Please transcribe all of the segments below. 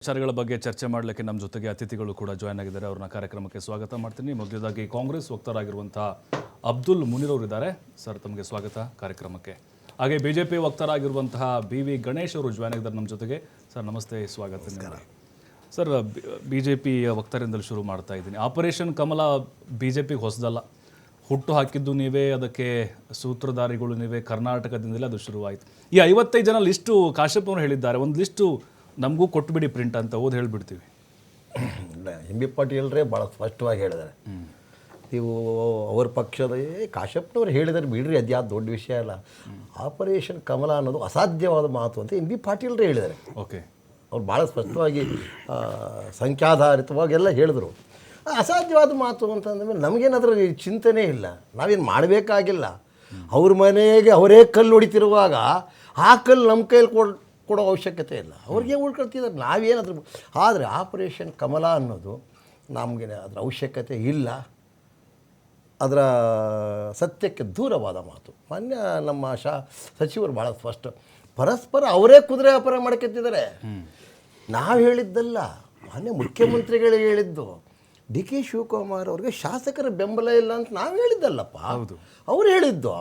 ವಿಚಾರಗಳ ಬಗ್ಗೆ ಚರ್ಚೆ ಮಾಡಲಿಕ್ಕೆ ನಮ್ಮ ಜೊತೆಗೆ ಅತಿಥಿಗಳು ಕೂಡ ಜಾಯ್ನ್ ಆಗಿದ್ದಾರೆ. ಅವ್ರನ್ನ ಕಾರ್ಯಕ್ರಮಕ್ಕೆ ಸ್ವಾಗತ ಮಾಡ್ತೀನಿ. ಮೊದಲದಾಗಿ ಕಾಂಗ್ರೆಸ್ ವಕ್ತಾರರಾಗಿರುವಂತಹ ಅಬ್ದುಲ್ ಮುನೀರ್ ಅವರು ಇದ್ದಾರೆ. ಸರ್, ತಮಗೆ ಸ್ವಾಗತ ಕಾರ್ಯಕ್ರಮಕ್ಕೆ. ಹಾಗೆ ಬಿಜೆಪಿ ವಕ್ತಾರರಾಗಿರುವಂತಹ BV ಗಣೇಶ್ ಅವರು ಜಾಯ್ನ್ ಆಗಿದ್ದಾರೆ ನಮ್ಮ ಜೊತೆಗೆ. ಸರ್ ನಮಸ್ತೆ, ಸ್ವಾಗತ. ಸರ್, ಬಿಜೆಪಿ ವಕ್ತಾರರಿಂದಲೂ ಶುರು ಮಾಡ್ತಾ ಇದ್ದೀನಿ. ಆಪರೇಷನ್ ಕಮಲ ಬಿಜೆಪಿಗೆ ಹೊಸದಲ್ಲ, ಹುಟ್ಟು ಹಾಕಿದ್ದು ನೀವೇ, ಅದಕ್ಕೆ ಸೂತ್ರಧಾರಿಗಳು ನೀವೇ, ಕರ್ನಾಟಕದಿಂದಲೇ ಅದು ಶುರುವಾಯಿತು. ಈ 55 ಜನ ಲಿಸ್ಟು ಕಾಶ್ಯಪ್ ಅವರು ಹೇಳಿದ್ದಾರೆ. ಒಂದು ಲಿಸ್ಟು ನಮಗೂ ಕೊಟ್ಟುಬಿಡಿ ಪ್ರಿಂಟ್ ಅಂತ ಓದಿ ಹೇಳಿಬಿಡ್ತೀವಿ. MB ಪಾಟೀಲ್ರೇ ಭಾಳ ಸ್ಪಷ್ಟವಾಗಿ ಹೇಳಿದ್ದಾರೆ. ನೀವು ಅವ್ರ ಪಕ್ಷದ ಕಾಶ್ಯಪ್ನವ್ರು ಹೇಳಿದರೆ ಬಿಡ್ರಿ, ಅದ್ಯಾವುದು ದೊಡ್ಡ ವಿಷಯ ಅಲ್ಲ. ಆಪರೇಷನ್ ಕಮಲ ಅನ್ನೋದು ಅಸಾಧ್ಯವಾದ ಮಾತು ಅಂತ MB ಪಾಟೀಲ್ರೇ ಹೇಳಿದ್ದಾರೆ. ಓಕೆ, ಅವ್ರು ಭಾಳ ಸ್ಪಷ್ಟವಾಗಿ ಸಂಖ್ಯಾಧಾರಿತವಾಗಿ ಎಲ್ಲ ಹೇಳಿದ್ರು. ಅಸಾಧ್ಯವಾದ ಮಾತು ಅಂತಂದಮೇಲೆ ನಮಗೇನಾದ್ರೂ ಚಿಂತನೆ ಇಲ್ಲ, ನಾವೇನು ಮಾಡಬೇಕಾಗಿಲ್ಲ. ಅವ್ರ ಮನೆಗೆ ಅವರೇ ಕಲ್ಲು ಹೊಡಿತಿರುವಾಗ ಆ ಕಲ್ಲು ನಮ್ಮ ಕೈಯಲ್ಲಿ ಕೊಡೋ ಅವಶ್ಯಕತೆ ಇಲ್ಲ. ಅವ್ರಿಗೆ ಉಳ್ಕೊಳ್ತಿದ್ದಾರೆ, ನಾವೇನಾದ್ರೂ. ಆದರೆ ಆಪರೇಷನ್ ಕಮಲ ಅನ್ನೋದು ನಮಗೆ ಅದರ ಅವಶ್ಯಕತೆ ಇಲ್ಲ. ಅದರ ಸತ್ಯಕ್ಕೆ ದೂರವಾದ ಮಾತು. ಮಾನ್ಯ ನಮ್ಮ ಸಚಿವರು ಭಾಳ ಸ್ಪಷ್ಟ, ಪರಸ್ಪರ ಅವರೇ ಕುದುರೆ ವ್ಯಾಪಾರ ಮಾಡ್ಕೊತಿದ್ದಾರೆ. ನಾವು ಹೇಳಿದ್ದಲ್ಲ, ಮಾನ್ಯ ಮುಖ್ಯಮಂತ್ರಿಗಳೇ ಹೇಳಿದ್ದು. DK ಶಿವಕುಮಾರ್ ಅವ್ರಿಗೆ ಶಾಸಕರ ಬೆಂಬಲ ಇಲ್ಲ ಅಂತ ನಾವು ಹೇಳಿದ್ದಲ್ಲಪ್ಪ, ಅವ್ರು ಹೇಳಿದ್ದು.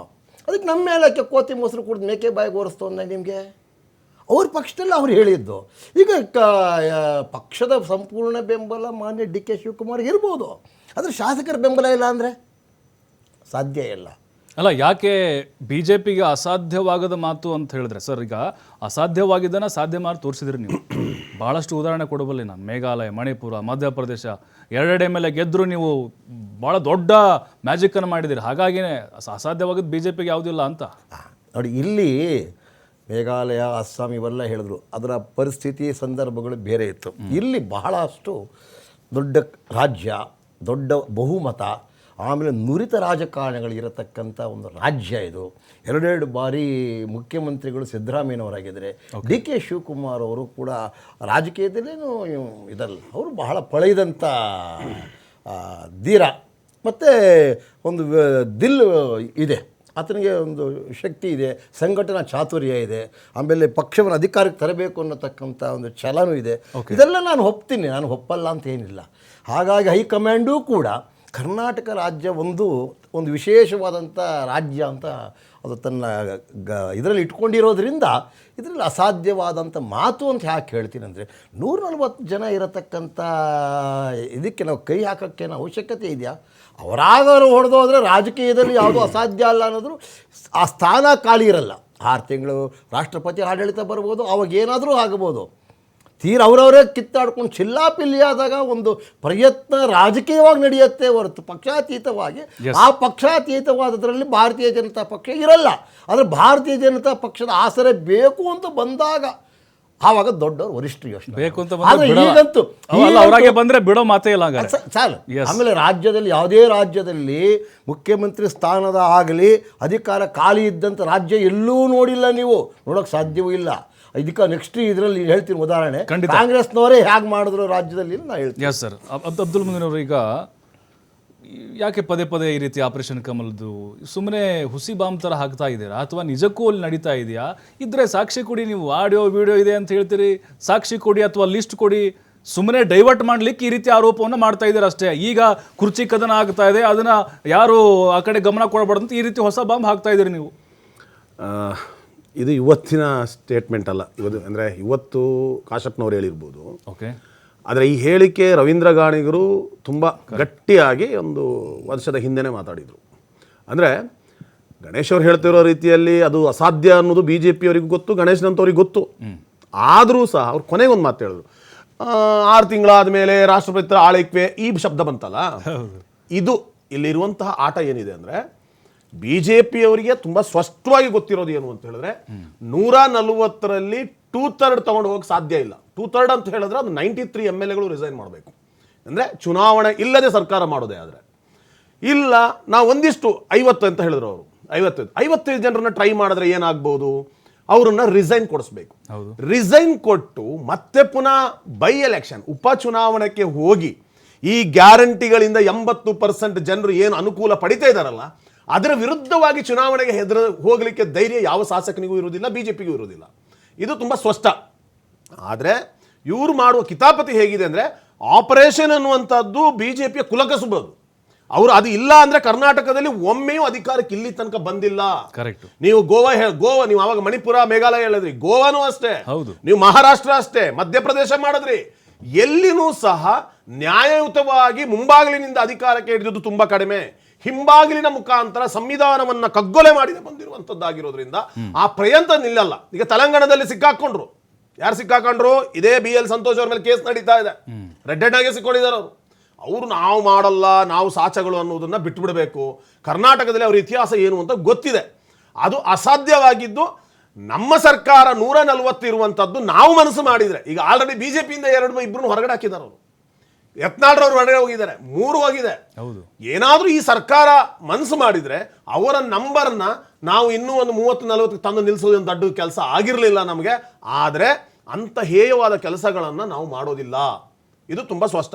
ಅದಕ್ಕೆ ನಮ್ಮ ಮೇಲಕ್ಕೆ ಕೋತಿ ಮೊಸರು ಕುಡಿದು ಮೇಕೆ ಬಾಯಿಗೆ ಓರಿಸ್ತು ಅಂದ ನಿಮಗೆ. ಅವ್ರ ಪಕ್ಷದಲ್ಲಿ ಅವ್ರು ಹೇಳಿದ್ದು. ಈಗ ಪಕ್ಷದ ಸಂಪೂರ್ಣ ಬೆಂಬಲ ಮಾನ್ಯ DK ಶಿವಕುಮಾರ್ಗೆ ಇರ್ಬೋದು, ಆದರೆ ಶಾಸಕರ ಬೆಂಬಲ ಇಲ್ಲ ಅಂದರೆ ಸಾಧ್ಯ ಇಲ್ಲ. ಅಲ್ಲ, ಯಾಕೆ ಬಿಜೆಪಿಗೆ ಅಸಾಧ್ಯವಾಗದ ಮಾತು ಅಂತ ಹೇಳಿದ್ರೆ, ಸರ್ ಈಗ ಅಸಾಧ್ಯವಾಗಿದ್ದನ್ನು ಸಾಧ್ಯ ಮಾಡಿ ತೋರಿಸಿದ್ರಿ ನೀವು. ಭಾಳಷ್ಟು ಉದಾಹರಣೆ ಕೊಡಬಲ್ಲೆ ನಾನು. ಮೇಘಾಲಯ, ಮಣಿಪುರ, ಮಧ್ಯಪ್ರದೇಶ ಎರಡೆಡೆ ಮೇಲೆ ಗೆದ್ದರು ನೀವು. ಭಾಳ ದೊಡ್ಡ ಮ್ಯಾಜಿಕ್ಕನ್ನು ಮಾಡಿದ್ದೀರಿ. ಹಾಗಾಗಿನೇ ಅಸಾಧ್ಯವಾಗಿದ್ದು ಬಿಜೆಪಿಗೆ ಯಾವುದಿಲ್ಲ ಅಂತ. ನೋಡಿ, ಇಲ್ಲಿ ಮೇಘಾಲಯ, ಅಸ್ಸಾಂ ಇವೆಲ್ಲ ಹೇಳಿದ್ರು, ಅದರ ಪರಿಸ್ಥಿತಿ ಸಂದರ್ಭಗಳು ಬೇರೆ ಇತ್ತು. ಇಲ್ಲಿ ಬಹಳಷ್ಟು ದೊಡ್ಡ ರಾಜ್ಯ, ದೊಡ್ಡ ಬಹುಮತ, ಆಮೇಲೆ ನುರಿತ ರಾಜಕಾರಣಿಗಳು ಇರತಕ್ಕಂಥ ಒಂದು ರಾಜ್ಯ ಇದು. ಎರಡೆರಡು ಬಾರಿ ಮುಖ್ಯಮಂತ್ರಿಗಳು ಸಿದ್ದರಾಮಯ್ಯನವರಾಗಿದ್ದರೆ, DK ಶಿವಕುಮಾರ್ ಅವರು ಕೂಡ ರಾಜಕೀಯದಲ್ಲೇನು ಇದಲ್ಲ, ಅವರು ಬಹಳ ಪಳೆದಂಥ ಧೀರ, ಮತ್ತು ಒಂದು ದಿಲ್ ಇದೆ ಆತನಿಗೆ, ಒಂದು ಶಕ್ತಿ ಇದೆ, ಸಂಘಟನಾ ಚಾತುರ್ಯ ಇದೆ, ಆಮೇಲೆ ಪಕ್ಷವನ್ನು ಅಧಿಕಾರಕ್ಕೆ ತರಬೇಕು ಅನ್ನತಕ್ಕಂಥ ಒಂದು ಛಲನೂ ಇದೆ. ಇದೆಲ್ಲ ನಾನು ಒಪ್ತೀನಿ, ನಾನು ಒಪ್ಪಲ್ಲ ಅಂತ ಏನಿಲ್ಲ. ಹಾಗಾಗಿ ಹೈಕಮಾಂಡೂ ಕೂಡ ಕರ್ನಾಟಕ ರಾಜ್ಯ ಒಂದು ವಿಶೇಷವಾದಂಥ ರಾಜ್ಯ ಅಂತ ಅದು ತನ್ನ ಇದರಲ್ಲಿ ಇಟ್ಕೊಂಡಿರೋದ್ರಿಂದ ಇದರಲ್ಲಿ ಅಸಾಧ್ಯವಾದಂಥ ಮಾತು ಅಂತ ಯಾಕೆ ಹೇಳ್ತೀನಿ ಅಂದರೆ, 140 ಜನ ಇರತಕ್ಕಂಥ ಇದಕ್ಕೆ ನಾವು ಕೈ ಹಾಕೋಕ್ಕೇನು ಅವಶ್ಯಕತೆ ಇದೆಯಾ? ಅವರಾದರೂ ಹೊಡೆದೋದ್ರೆ ರಾಜಕೀಯದಲ್ಲಿ ಯಾವುದೂ ಅಸಾಧ್ಯ ಅಲ್ಲ ಅನ್ನೋದ್ರು ಆ ಸ್ಥಾನ ಖಾಲಿ ಇರಲ್ಲ. 6 ತಿಂಗಳು ರಾಷ್ಟ್ರಪತಿ ಆಡಳಿತ ಬರ್ಬೋದು, ಅವಾಗ ಏನಾದರೂ ಆಗಬಹುದು. ಅವರವರೇ ಕಿತ್ತಾಡ್ಕೊಂಡು ಚಿಲ್ಲಾಪಿಲ್ಲಿ ಆದಾಗ ಒಂದು ಪ್ರಯತ್ನ ರಾಜಕೀಯವಾಗಿ ನಡೆಯುತ್ತೆ ಹೊರತು ಪಕ್ಷಾತೀತವಾಗಿ. ಆ ಪಕ್ಷಾತೀತವಾದದ್ರಲ್ಲಿ ಭಾರತೀಯ ಜನತಾ ಪಕ್ಷ ಇರಲ್ಲ. ಆದರೆ ಭಾರತೀಯ ಜನತಾ ಪಕ್ಷದ ಆಸರೆ ಬೇಕು ಅಂತ ಬಂದಾಗ ಆವಾಗ ದೊಡ್ಡವರು ವರಿಷ್ಠ ಯೋಚನೆ ಬೇಕು ಅಂತ ಬಂದ್ರೆ ಬಿಡೋ ಮಾತೇ ಇಲ್ಲ ಸಾಲು. ಆಮೇಲೆ ರಾಜ್ಯದಲ್ಲಿ ಯಾವುದೇ ರಾಜ್ಯದಲ್ಲಿ ಮುಖ್ಯಮಂತ್ರಿ ಸ್ಥಾನದ ಆಗಲಿ ಅಧಿಕಾರ ಖಾಲಿ ಇದ್ದಂಥ ರಾಜ್ಯ ಎಲ್ಲೂ ನೋಡಿಲ್ಲ, ನೀವು ನೋಡೋಕೆ ಸಾಧ್ಯವೂ ಇಲ್ಲ. ಇದಕ್ಕೆ ನೆಕ್ಸ್ಟ್ ಇದರಲ್ಲಿ ಹೇಳ್ತೀನಿ ಉದಾಹರಣೆ, ಕಾಂಗ್ರೆಸ್ನವರೇ ಹೇಗೆ ಮಾಡಿದ್ರು ರಾಜ್ಯದಲ್ಲಿ ನಾನು ಹೇಳ್ತೀನಿ. Yes sir. ಅಬ್ದುಲ್ ಮುನೀರ್ ಅವರು, ಈಗ ಯಾಕೆ ಪದೇ ಪದೇ ಈ ರೀತಿ ಆಪರೇಷನ್ ಕಮಲ್ದು ಸುಮ್ಮನೆ ಹುಸಿ ಬಾಂಬ್ ಥರ ಹಾಕ್ತಾ ಇದ್ದೀರಾ, ಅಥವಾ ನಿಜಕ್ಕೂ ಅಲ್ಲಿ ನಡೀತಾ ಇದೆಯಾ? ಇದ್ರೆ ಸಾಕ್ಷಿ ಕೊಡಿ. ನೀವು ಆಡಿಯೋ ವಿಡಿಯೋ ಇದೆ ಅಂತ ಹೇಳ್ತೀರಿ, ಸಾಕ್ಷಿ ಕೊಡಿ ಅಥವಾ ಲಿಸ್ಟ್ ಕೊಡಿ. ಸುಮ್ಮನೆ ಡೈವರ್ಟ್ ಮಾಡ್ಲಿಕ್ಕೆ ಈ ರೀತಿ ಆರೋಪವನ್ನು ಮಾಡ್ತಾ ಇದ್ದೀರಾ ಅಷ್ಟೇ. ಈಗ ಕುರ್ಚಿ ಕದನ ಆಗ್ತಾ ಇದೆ, ಅದನ್ನ ಯಾರು ಆ ಕಡೆ ಗಮನ ಕೊಡಬಾರ್ದು ಅಂತ ಈ ರೀತಿ ಹೊಸ ಬಾಂಬ್ ಹಾಕ್ತಾ ಇದ್ದೀರಿ ನೀವು. ಇದು ಇವತ್ತಿನ ಸ್ಟೇಟ್ಮೆಂಟ್ ಅಲ್ಲ. ಇವತ್ತು ಕಾಶ್ಯಪ್ನವ್ರು ಹೇಳಿರ್ಬೋದು, ಓಕೆ. ಆದರೆ ಈ ಹೇಳಿಕೆ ರವೀಂದ್ರ ಗಾಣಿಗರು ತುಂಬ ಗಟ್ಟಿಯಾಗಿ ಒಂದು ವರ್ಷದ ಹಿಂದೆನೇ ಮಾತಾಡಿದರು. ಅಂದರೆ ಗಣೇಶ್ ಅವ್ರು ಹೇಳ್ತಿರೋ ರೀತಿಯಲ್ಲಿ ಅದು ಅಸಾಧ್ಯ ಅನ್ನೋದು BJP ಅವರಿಗೂ ಗೊತ್ತು, ಗಣೇಶ್ನಂತವ್ರಿಗೆ ಗೊತ್ತು. ಆದರೂ ಸಹ ಅವ್ರು ಕೊನೆಗೆ ಒಂದು ಮಾತು ಹೇಳಿದ್ರು, 6 ತಿಂಗಳಾದ ಮೇಲೆ ರಾಷ್ಟ್ರಪತಿ ಆಳ್ವಿಕೆ ಈ ಶಬ್ದ ಬಂತಲ್ಲ. ಇದು ಇಲ್ಲಿರುವಂತಹ ಆಟ ಏನಿದೆ ಅಂದರೆ, BJP ಅವರಿಗೆ ತುಂಬ ಸ್ಪಷ್ಟವಾಗಿ ಗೊತ್ತಿರೋದು ಏನು ಅಂತ ಹೇಳಿದ್ರೆ, 140ರಲ್ಲಿ 2/3 ತಗೊಂಡು ಹೋಗಕ್ಕೆ ಸಾಧ್ಯ ಇಲ್ಲ. 2/3 ಅಂತ ಹೇಳಿದ್ರೆ ಅದು 93 MLAಗಳು ರಿಸೈನ್ ಮಾಡಬೇಕು. ಅಂದರೆ ಚುನಾವಣೆ ಇಲ್ಲದೆ ಸರ್ಕಾರ ಮಾಡೋದೇ. ಆದರೆ ಇಲ್ಲ, ನಾವು ಒಂದಿಷ್ಟು 50 ಅಂತ ಹೇಳಿದ್ರು ಅವರು. 55 ಜನರನ್ನ ಟ್ರೈ ಮಾಡಿದ್ರೆ ಏನಾಗ್ಬೋದು, ಅವರನ್ನ ರಿಸೈನ್ ಕೊಡಿಸ್ಬೇಕು. ರಿಸೈನ್ ಕೊಟ್ಟು ಮತ್ತೆ ಪುನಃ ಬೈ ಎಲೆಕ್ಷನ್ ಉಪಚುನಾವಣೆಗೆ ಹೋಗಿ ಈ ಗ್ಯಾರಂಟಿಗಳಿಂದ 80% ಜನರು ಏನು ಅನುಕೂಲ ಪಡಿತಾ ಇದ್ದಾರಲ್ಲ, ಅದರ ವಿರುದ್ಧವಾಗಿ ಚುನಾವಣೆಗೆ ಹೋಗಲಿಕ್ಕೆ ಧೈರ್ಯ ಯಾವ ಶಾಸಕನಿಗೂ ಇರುವುದಿಲ್ಲ, BJPಗೂ ಇರುವುದಿಲ್ಲ. ಇದು ತುಂಬ ಸ್ಪಷ್ಟ. ಆದರೆ ಇವ್ರು ಮಾಡುವ ಕಿತಾಪತಿ ಹೇಗಿದೆ ಅಂದ್ರೆ ಆಪರೇಷನ್ ಅನ್ನುವಂಥದ್ದು ಬಿಜೆಪಿಯ ಕುಲಕಸುಬದು. ಅವರು ಅದು ಇಲ್ಲ ಅಂದ್ರೆ ಕರ್ನಾಟಕದಲ್ಲಿ ಒಮ್ಮೆಯೂ ಅಧಿಕಾರಕ್ಕೆ ಇಲ್ಲಿ ತನಕ ಬಂದಿಲ್ಲ. ಕರೆಕ್ಟ್. ನೀವು ಗೋವಾ ನೀವು ಅವಾಗ ಮಣಿಪುರ ಮೇಘಾಲಯ ಹೇಳಿದ್ರಿ, ಗೋವಾನೂ ಅಷ್ಟೇ, ಹೌದು. ನೀವು ಮಹಾರಾಷ್ಟ್ರ ಅಷ್ಟೇ, ಮಧ್ಯಪ್ರದೇಶ ಮಾಡಿದ್ರಿ. ಎಲ್ಲಿನೂ ಸಹ ನ್ಯಾಯಯುತವಾಗಿ ಮುಂಬಾಗಿಲಿನಿಂದ ಅಧಿಕಾರಕ್ಕೆ ಹಿಡಿದು ತುಂಬಾ ಕಡಿಮೆ, ಹಿಂಬಾಗಿಲಿನ ಮುಖಾಂತರ ಸಂವಿಧಾನವನ್ನ ಕಗ್ಗೊಲೆ ಮಾಡಿ ಬಂದಿರುವಂತದ್ದಾಗಿರೋದ್ರಿಂದ ಆ ಪ್ರಯತ್ನ ನಿಲ್ಲಲ್ಲ. ಈಗ ತೆಲಂಗಾಣದಲ್ಲಿ ಸಿಕ್ಕಾಕೊಂಡ್ರು. ಯಾರು ಸಿಕ್ಕಾಕೊಂಡ್ರು? ಇದೇ BL ಸಂತೋಷ್ ಅವ್ರ ಮೇಲೆ ಕೇಸ್ ನಡೀತಾ ಇದೆ, ರೆಡ್ ಹೆಡ್ ಆಗಿ ಸಿಕ್ಕೊಂಡಿದ್ದಾರೆ ಅವರು. ನಾವು ಮಾಡಲ್ಲ, ನಾವು ಸಾಚಗಳು ಅನ್ನೋದನ್ನ ಬಿಟ್ಟುಬಿಡಬೇಕು. ಕರ್ನಾಟಕದಲ್ಲಿ ಅವ್ರ ಇತಿಹಾಸ ಏನು ಅಂತ ಗೊತ್ತಿದೆ. ಅದು ಅಸಾಧ್ಯವಾಗಿದ್ದು ನಮ್ಮ ಸರ್ಕಾರ 140 ಇರುವಂತದ್ದು ನಾವು ಮನಸ್ಸು ಮಾಡಿದ್ರೆ. ಈಗ ಆಲ್ರೆಡಿ ಬಿಜೆಪಿಯಿಂದ 2-2 ಹೊರಗಡೆ ಹಾಕಿದ್ದಾರೆ ಅವರು. ಯತ್ನಾಳ್ರವ್ರು ಹೊರಗಡೆ ಹೋಗಿದ್ದಾರೆ, 3 ಹೋಗಿದೆ. ಏನಾದ್ರೂ ಈ ಸರ್ಕಾರ ಮನಸ್ಸು ಮಾಡಿದ್ರೆ ಅವರ ನಂಬರ್ನ ನಾವು ಇನ್ನೂ ಒಂದು 30-40 ತಂದು ನಿಲ್ಲಿಸೋದು ದೊಡ್ಡ ಕೆಲಸ ಆಗಿರಲಿಲ್ಲ ನಮಗೆ. ಆದರೆ ಅಂತ ಹೇಯವಾದ ಕೆಲಸಗಳನ್ನು ನಾವು ಮಾಡೋದಿಲ್ಲ, ಇದು ತುಂಬ ಸ್ಪಷ್ಟ.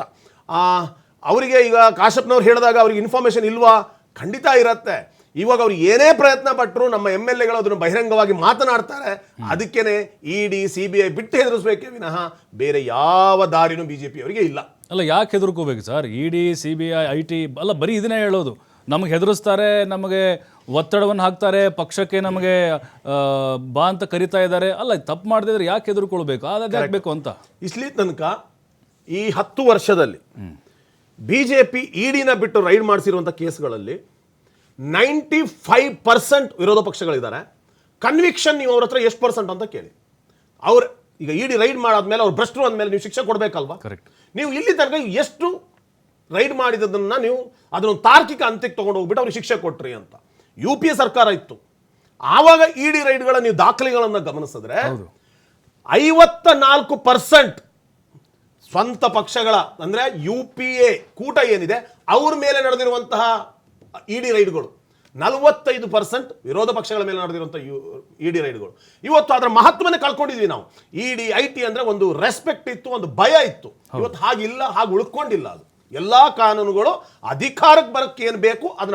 ಅವರಿಗೆ ಈಗ ಕಾಶ್ಯಪ್ನವ್ರು ಹೇಳಿದಾಗ ಅವ್ರಿಗೆ ಇನ್ಫಾರ್ಮೇಶನ್ ಇಲ್ವಾ? ಖಂಡಿತ ಇರತ್ತೆ. ಇವಾಗ ಅವ್ರು ಏನೇ ಪ್ರಯತ್ನ ಪಟ್ಟರು ನಮ್ಮ MLAಗಳು ಅದನ್ನು ಬಹಿರಂಗವಾಗಿ ಮಾತನಾಡ್ತಾರೆ. ಅದಕ್ಕೇನೆ ED CBI ಬಿಟ್ಟು ಹೆದರಿಸಬೇಕೇ ವಿನಃ ಬೇರೆ ಯಾವ ದಾರಿನೂ ಬಿಜೆಪಿ ಅವರಿಗೆ ಇಲ್ಲ. ಅಲ್ಲ, ಯಾಕೆ ಹೆದರ್ಕೋಬೇಕು ಸರ್? ED CBI IT ಅಲ್ಲ, ಬರೀ ಇದನ್ನೇ ಹೇಳೋದು. ನಮಗೆ ಹೆದರಿಸ್ತಾರೆ, ನಮಗೆ ಒತ್ತಡವನ್ನು ಹಾಕ್ತಾರೆ, ಪಕ್ಷಕ್ಕೆ ನಮಗೆ ಬಾ ಅಂತ ಕರಿತಾ ಇದ್ದಾರೆ. ಅಲ್ಲ, ತಪ್ಪು ಮಾಡದಿದ್ರೆ ಯಾಕೆ ಹೆದರ್ಕೊಳ್ಬೇಕು? ಅದಾಗಬೇಕು ಬೇಕು ಅಂತ. ಇಸ್ಲಿ ತನಕ ಈ 10 ವರ್ಷದಲ್ಲಿ ಬಿಜೆಪಿ EDನ ಬಿಟ್ಟು ರೈಡ್ ಮಾಡಿಸಿರುವಂಥ ಕೇಸ್ಗಳಲ್ಲಿ 95% ವಿರೋಧ ಪಕ್ಷಗಳಿದ್ದಾರೆ. ಕನ್ವಿಕ್ಷನ್ ನೀವು ಅವ್ರ ಹತ್ರ ಎಷ್ಟು % ಅಂತ ಕೇಳಿ. ಅವ್ರು ಈಗ ED ರೈಡ್ ಮಾಡಾದ್ಮೇಲೆ ಅವ್ರು ಭ್ರಷ್ಟರು ಅಂದಮೇಲೆ ನೀವು ಶಿಕ್ಷೆ ಕೊಡಬೇಕಲ್ವಾ? ಕರೆಕ್ಟ್. ನೀವು ಇಲ್ಲಿ ತನಕ ಎಷ್ಟು ರೈಡ್ ಮಾಡಿದ್ದನ್ನ ನೀವು ಅದನ್ನು ತಾರ್ಕಿಕ ಅಂತ್ಯಕ್ಕೆ ತಗೊಂಡು ಹೋಗ್ಬಿಟ್ಟು ಅವ್ರಿಗೆ ಶಿಕ್ಷೆ ಕೊಟ್ರಿ ಅಂತ. UPA ಸರ್ಕಾರ ಇತ್ತು ಆವಾಗ ED ರೈಡ್ಗಳ ನೀವು ದಾಖಲೆಗಳನ್ನು ಗಮನಿಸಿದ್ರೆ 54% ಸ್ವಂತ ಪಕ್ಷಗಳ ಅಂದ್ರೆ UPA ಕೂಟ ಏನಿದೆ ಅವ್ರ ಮೇಲೆ ನಡೆದಿರುವಂತಹ ED ರೈಡ್ಗಳು, 45% ವಿರೋಧ ಪಕ್ಷಗಳ ಮೇಲೆ ನಡೆದಿರುವಂತಹ ED ರೈಡ್ಗಳು. ಇವತ್ತು ಅದರ ಮಹತ್ವನೇ ಕಳ್ಕೊಂಡಿದ್ವಿ ನಾವು. ED IT ಅಂದ್ರೆ ಒಂದು ರೆಸ್ಪೆಕ್ಟ್ ಇತ್ತು, ಒಂದು ಭಯ ಇತ್ತು. ಇವತ್ತು ಹಾಗಿಲ್ಲ, ಹಾಗೆ ಉಳ್ಕೊಂಡಿಲ್ಲ. ಅದು ಎಲ್ಲಾ ಕಾನೂನುಗಳು ಅಧಿಕಾರಕ್ಕೆ ಬರಕ್ಕೆ ಏನು ಬೇಕು ಅದನ್ನ